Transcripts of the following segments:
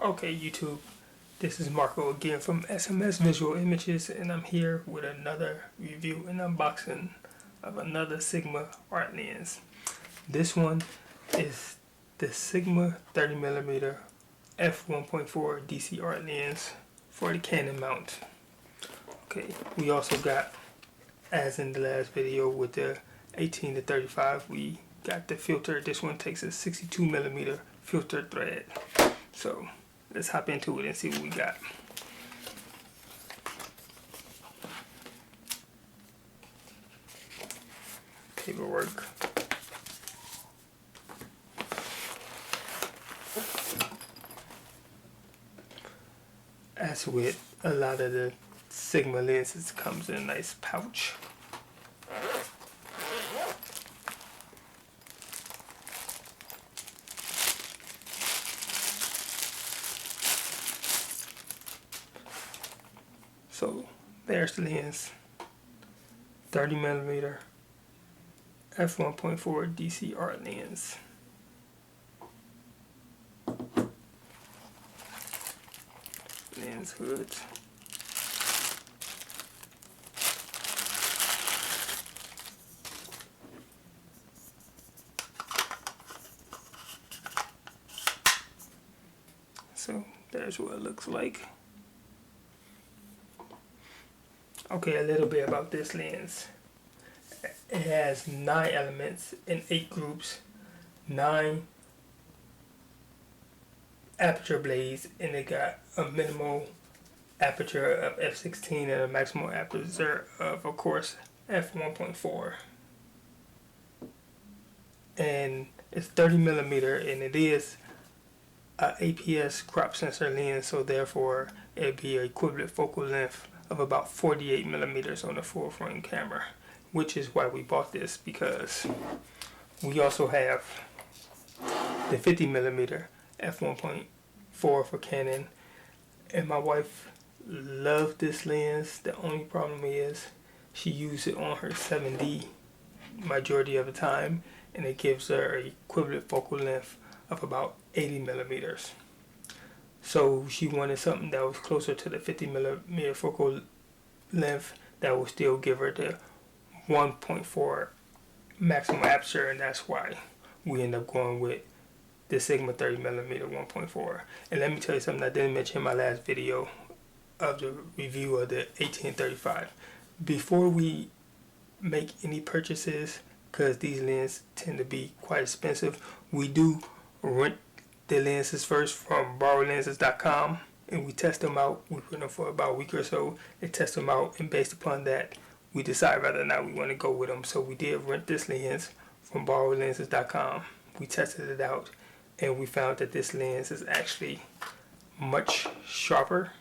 Okay, YouTube, this is Marco again from SMS Visual Images, and I'm here with another review and unboxing of another Sigma art lens. This one is the Sigma 30mm f1.4 DC art lens for the Canon mount. Okay, we also got, as in the last video with the 18 to 35, we got the filter. This one takes a 62mm filter thread. So let's hop into it and see what we got. Paperwork. As with a lot of the Sigma lenses, comes in a nice pouch. So there's the lens, 30mm f1.4 DC art lens. Lens hood. So there's what it looks like. Okay, a little bit about this lens. It has 9 elements in 8 groups, 9 aperture blades, and it got a minimal aperture of f16 and a maximal aperture of course, f1.4. And it's 30mm, and it is a APS crop sensor lens, so therefore it'd be an equivalent focal length of about 48mm on the full frame camera, which is why we bought this, because we also have the 50mm f1.4 for Canon, and my wife loved this lens. The only problem is she used it on her 7D majority of the time, and it gives her an equivalent focal length of about 80mm. So she wanted something that was closer to the 50mm focal length that would still give her the 1.4 maximum aperture, and that's why we end up going with the Sigma 30mm 1.4. And let me tell you something I didn't mention in my last video of the review of the 1835. Before we make any purchases, because these lenses tend to be quite expensive, we do rent the lenses first from borrowlenses.com, and we test them out. We rent them for about a week or so and test them out, and based upon that we decide whether or not we want to go with them. So we did rent this lens from borrowlenses.com. We tested it out, and we found that this lens is actually much sharper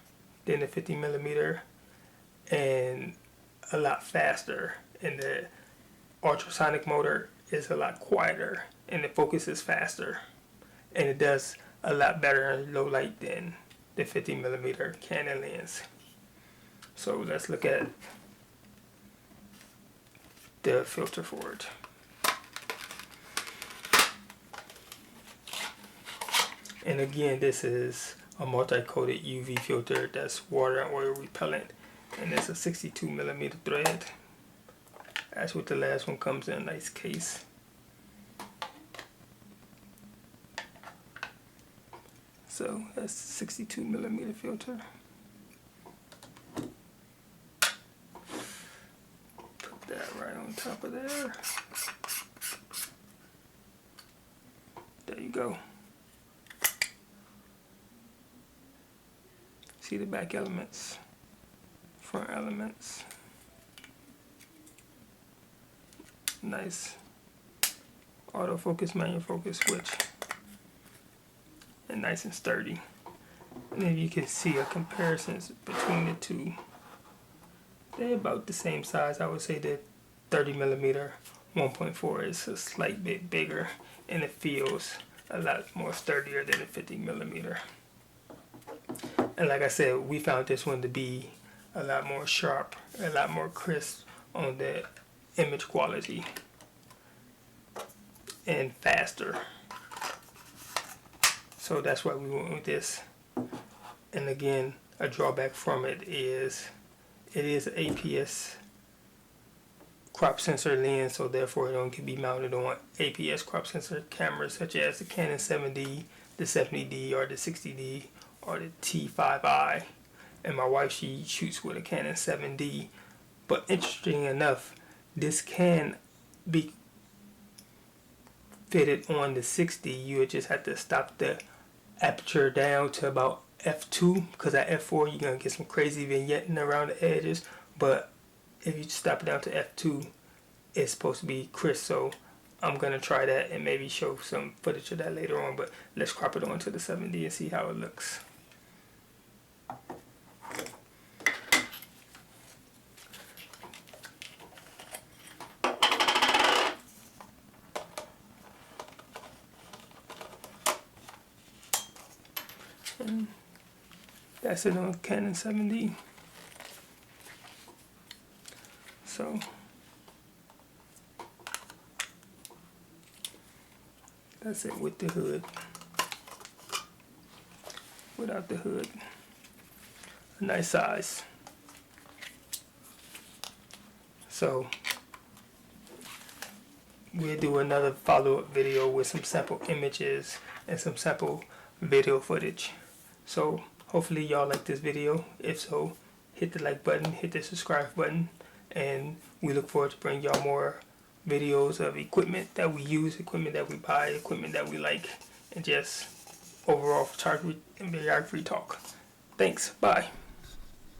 than the 50mm and a lot faster, and the ultrasonic motor is a lot quieter, and the focus is faster, and it does a lot better in low light than the 50mm Canon lens. So let's look at the filter for it. And again, this is a multi-coated UV filter that's water and oil repellent, and it's a 62mm thread. That's what the last one comes in a nice case. So that's 62mm filter. Put that right on top of there. There you go. See the back elements, front elements. Nice autofocus, manual focus switch, and nice and sturdy. And then you can see a comparison between the two. They're about the same size. I would say the 30mm 1.4 is a slight bit bigger, and it feels a lot more sturdier than the 50mm. And like I said, we found this one to be a lot more sharp, a lot more crisp on the image quality, and faster. So that's why we went with this. And again, a drawback from it is an APS crop sensor lens, so therefore it only can be mounted on APS crop sensor cameras such as the Canon 7D, the 70D, or the 60D, or the T5i. And my wife, she shoots with a Canon 7D. But interesting enough, this can be fitted on the 60. You would just have to stop the aperture down to about f2, because at f4 you're gonna get some crazy vignetting around the edges. But if you stop it down to f2, it's supposed to be crisp. So I'm gonna try that and maybe show some footage of that later on. But let's crop it onto the 7D and see how it looks. And that's it on Canon 7D. So that's it with the hood. Without the hood, a nice size. So we'll do another follow-up video with some sample images and some sample video footage. So hopefully y'all like this video. If so, hit the like button, hit the subscribe button, and we look forward to bringing y'all more videos of equipment that we use, equipment that we buy, equipment that we like, and just overall photography and videography talk. Thanks. Bye.